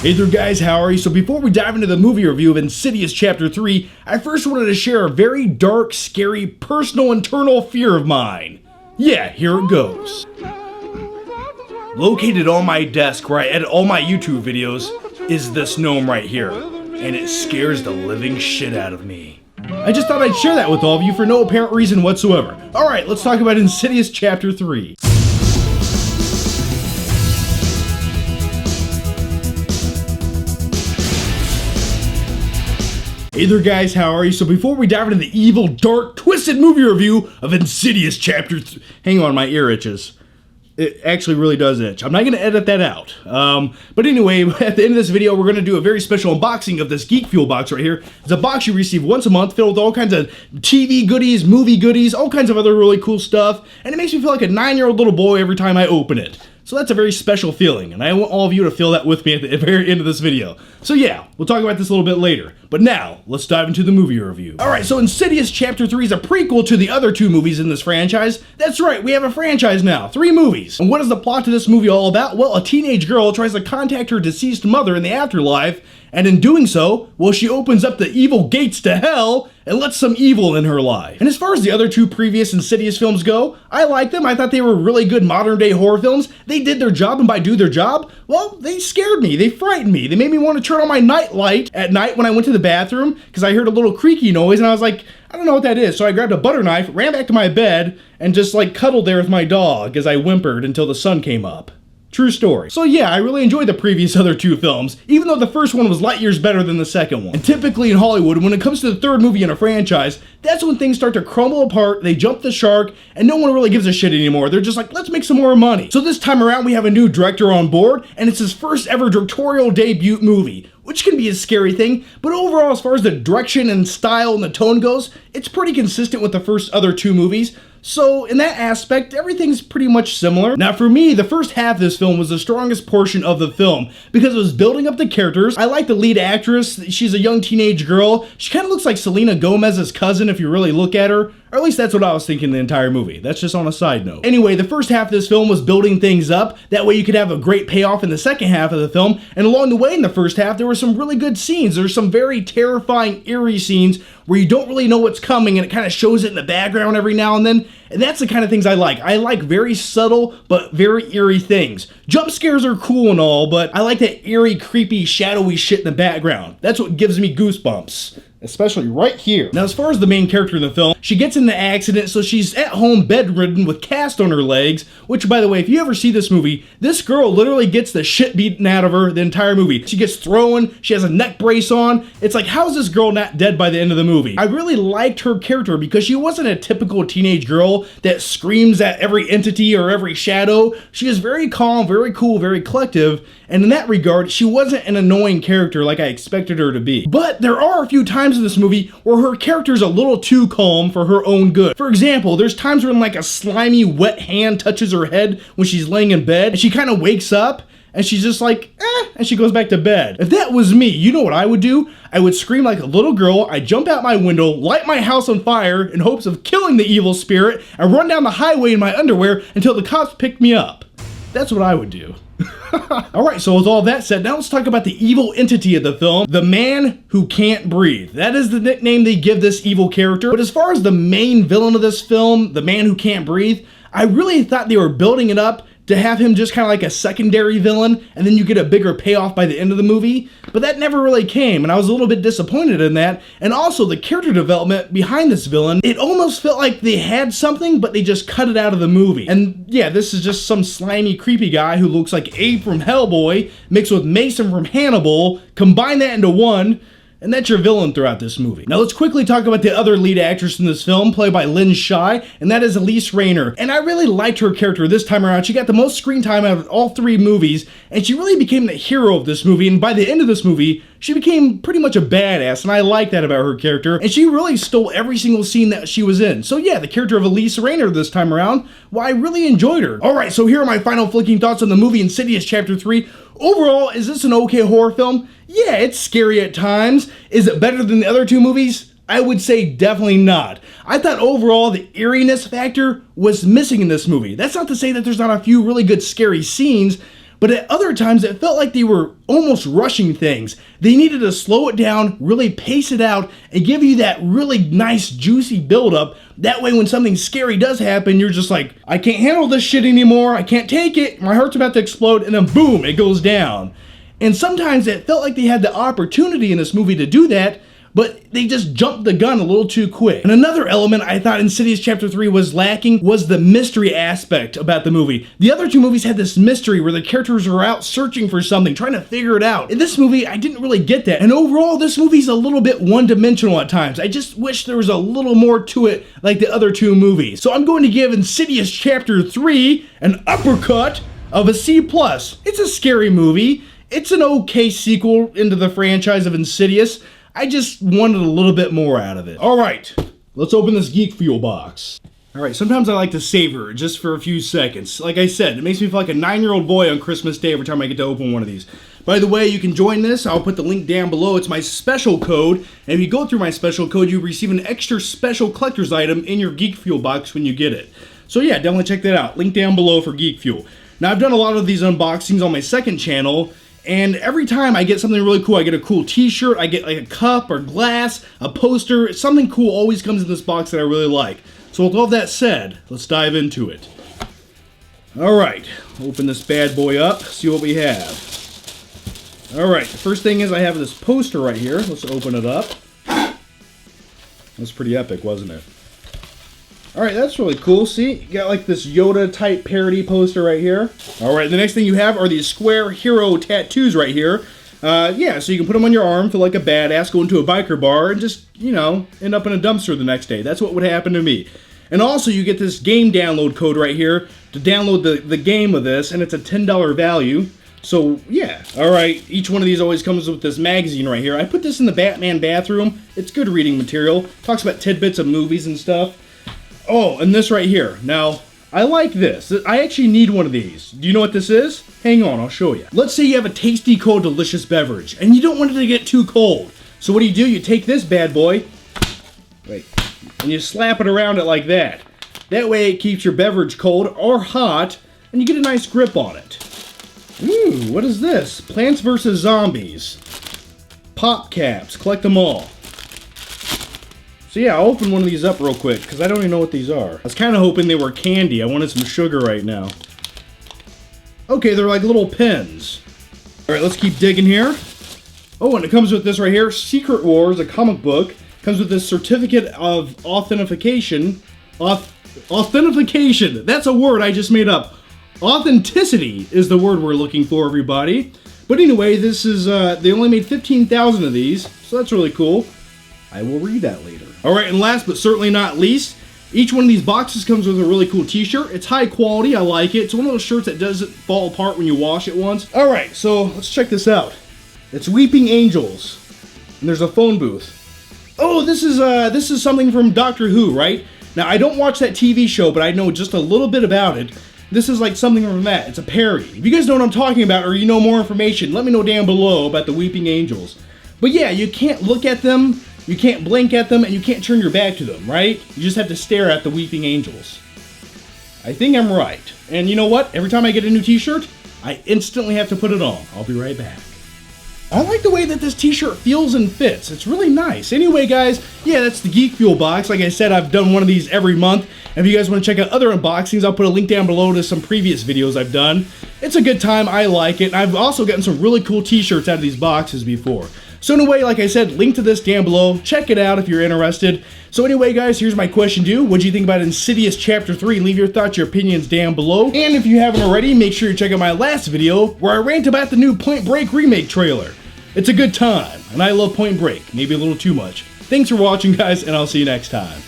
Hey there guys, how are you? So before we dive into the movie review of Insidious Chapter 3, I first wanted to share a very dark, scary, personal, internal fear of mine. Yeah, here it goes. Located on my desk where I edit all my YouTube videos is this gnome right here, and it scares the living shit out of me. I just thought I'd share that with all of you for no apparent reason whatsoever. Alright, let's talk about Insidious Chapter 3. Hey there guys, how are you? So before we dive into the evil, dark, twisted movie review of Insidious Chapter 3... Hang on, my ear itches. It actually really does itch. I'm not going to edit that out. But anyway, at the end of this video, we're going to do a very special unboxing of this Geek Fuel box right here. It's a box you receive once a month filled with all kinds of TV goodies, movie goodies, all kinds of other really cool stuff. And it makes me feel like a 9-year-old little boy every time I open it. So that's a very special feeling, and I want all of you to feel that with me at the very end of this video. So yeah, we'll talk about this a little bit later. But now, let's dive into the movie review. Alright, so Insidious Chapter 3 is a prequel to the other 2 movies in this franchise. That's right, we have a franchise now, 3 movies. And what is the plot to this movie all about? Well, a teenage girl tries to contact her deceased mother in the afterlife, and in doing so, well, she opens up the evil gates to hell and lets some evil in her life. And as far as the other 2 previous Insidious films go, I like them. I thought they were really good modern day horror films. They did their job, and by do their job, well, they scared me. They frightened me. They made me want to turn on my night light at night when I went to the bathroom because I heard a little creaky noise and I was like, I don't know what that is. So I grabbed a butter knife, ran back to my bed, and just like cuddled there with my dog as I whimpered until the sun came up. True story. So yeah, I really enjoyed the previous other 2 films, even though the first one was light years better than the second one. And typically in Hollywood, when it comes to the 3rd movie in a franchise, that's when things start to crumble apart, they jump the shark, and no one really gives a shit anymore. They're just like, let's make some more money. So this time around, we have a new director on board, and it's his first ever directorial debut movie, which can be a scary thing, but overall, as far as the direction and style and the tone goes, it's pretty consistent with the first other 2 movies. So in that aspect, everything's pretty much similar. Now for me, the first half of this film was the strongest portion of the film because it was building up the characters. I like the lead actress. She's a young teenage girl. She kind of looks like Selena Gomez's cousin if you really look at her. Or at least that's what I was thinking the entire movie. That's just on a side note. Anyway, the first half of this film was building things up. That way you could have a great payoff in the second half of the film. And along the way in the first half, there were some really good scenes. There's some very terrifying, eerie scenes where you don't really know what's coming and it kind of shows it in the background every now and then. And that's the kind of things I like. I like very subtle but very eerie things. Jump scares are cool and all, but I like that eerie, creepy, shadowy shit in the background. That's what gives me goosebumps. Especially right here. Now, as far as the main character in the film, she gets in an accident, so she's at home bedridden with cast on her legs, which, by the way, if you ever see this movie, this girl literally gets the shit beaten out of her the entire movie. She gets thrown, she has a neck brace on. It's like, how is this girl not dead by the end of the movie? I really liked her character because she wasn't a typical teenage girl that screams at every entity or every shadow. She is very calm, very cool, very collective, and in that regard, she wasn't an annoying character like I expected her to be. But there are a few times in this movie where her character's a little too calm for her own good. For example, there's times when like a slimy, wet hand touches her head when she's laying in bed, and she kind of wakes up, and she's just like, and she goes back to bed. If that was me, you know what I would do? I would scream like a little girl, I'd jump out my window, light my house on fire in hopes of killing the evil spirit, and run down the highway in my underwear until the cops picked me up. That's what I would do. Alright, so with all that said, now let's talk about the evil entity of the film, the man who can't breathe. That is the nickname they give this evil character. But as far as the main villain of this film, the man who can't breathe, I really thought they were building it up to have him just kind of like a secondary villain, and then you get a bigger payoff by the end of the movie, but that never really came, and I was a little bit disappointed in that. And also the character development behind this villain, it almost felt like they had something, but they just cut it out of the movie. And yeah, this is just some slimy, creepy guy who looks like Abe from Hellboy, mixed with Mason from Hannibal, combine that into one, and that's your villain throughout this movie. Now let's quickly talk about the other lead actress in this film, played by Lynn Shy, and that is Elise Rayner. And I really liked her character this time around. She got the most screen time out of all 3 movies, and she really became the hero of this movie, and by the end of this movie, she became pretty much a badass, and I like that about her character, and she really stole every single scene that she was in. So yeah, the character of Elise Rayner this time around, well, I really enjoyed her. Alright, so here are my final flicking thoughts on the movie Insidious Chapter 3. Overall, is this an okay horror film? Yeah, it's scary at times. Is it better than the other 2 movies? I would say definitely not. I thought overall the eeriness factor was missing in this movie. That's not to say that there's not a few really good scary scenes, but at other times it felt like they were almost rushing things. They needed to slow it down, really pace it out, and give you that really nice, juicy buildup. That way when something scary does happen, you're just like, I can't handle this shit anymore, I can't take it, my heart's about to explode, and then boom, it goes down. And sometimes it felt like they had the opportunity in this movie to do that, but they just jumped the gun a little too quick. And another element I thought Insidious Chapter 3 was lacking was the mystery aspect about the movie. The other two movies had this mystery where the characters are out searching for something, trying to figure it out. In this movie, I didn't really get that. And overall, this movie's a little bit one-dimensional at times. I just wish there was a little more to it like the other two movies. So I'm going to give Insidious Chapter 3 an uppercut of a C+. It's a scary movie. It's an okay sequel into the franchise of Insidious. I just wanted a little bit more out of it. All right, let's open this Geek Fuel box. All right, sometimes I like to savor it just for a few seconds. Like I said, it makes me feel like a 9-year-old boy on Christmas Day every time I get to open one of these. By the way, you can join this. I'll put the link down below. It's my special code. And if you go through my special code, you receive an extra special collector's item in your Geek Fuel box when you get it. So yeah, definitely check that out. Link down below for Geek Fuel. Now, I've done a lot of these unboxings on my second channel, and every time I get something really cool, I get a cool t-shirt, I get like a cup or glass, a poster, something cool always comes in this box that I really like. So with all that said, let's dive into it. Alright, open this bad boy up, see what we have. Alright, the first thing is I have this poster right here. Let's open it up. That's pretty epic, wasn't it? Alright, that's really cool. See, you got like this Yoda type parody poster right here. Alright, the next thing you have are these square hero tattoos right here. Yeah, so you can put them on your arm, feel like a badass, go into a biker bar, and just, you know, end up in a dumpster the next day. That's what would happen to me. And also, you get this game download code right here to download the game of this, and it's a $10 value. So, yeah. Alright, each one of these always comes with this magazine right here. I put this in the Batman bathroom. It's good reading material. Talks about tidbits of movies and stuff. Oh, and this right here. Now, I like this. I actually need one of these. Do you know what this is? Hang on, I'll show you. Let's say you have a tasty, cold, delicious beverage, and you don't want it to get too cold. So what do? You take this bad boy, wait, and you slap it around it like that. That way it keeps your beverage cold or hot, and you get a nice grip on it. Ooh, what is this? Plants vs. Zombies. Pop caps, collect them all. So yeah, I'll open one of these up real quick, because I don't even know what these are. I was kind of hoping they were candy. I wanted some sugar right now. Okay, they're like little pins. Alright, let's keep digging here. Oh, and it comes with this right here. Secret Wars, a comic book. Comes with this certificate of authentication. Authentication! That's a word I just made up. Authenticity is the word we're looking for, everybody. But anyway, this is, they only made 15,000 of these, so that's really cool. I will read that later. Alright, and last but certainly not least, each one of these boxes comes with a really cool t-shirt. It's high quality, I like it. It's one of those shirts that doesn't fall apart when you wash it once. Alright, so let's check this out. It's Weeping Angels. And there's a phone booth. Oh, this is something from Doctor Who, right? Now, I don't watch that TV show, but I know just a little bit about it. This is like something from that. It's a parody. If you guys know what I'm talking about, or you know more information, let me know down below about the Weeping Angels. But yeah, you can't look at them, you can't blink at them, and you can't turn your back to them, right? You just have to stare at the Weeping Angels. I think I'm right. And you know what? Every time I get a new t-shirt, I instantly have to put it on. I'll be right back. I like the way that this t-shirt feels and fits. It's really nice. Anyway, guys, yeah, that's the Geek Fuel box. Like I said, I've done one of these every month. And if you guys want to check out other unboxings, I'll put a link down below to some previous videos I've done. It's a good time. I like it. And I've also gotten some really cool t-shirts out of these boxes before. So anyway, like I said, link to this down below. Check it out if you're interested. So anyway, guys, here's my question to you. What do you think about Insidious Chapter 3? Leave your thoughts, your opinions down below. And if you haven't already, make sure you check out my last video where I rant about the new Point Break remake trailer. It's a good time, and I love Point Break, maybe a little too much. Thanks for watching, guys, and I'll see you next time.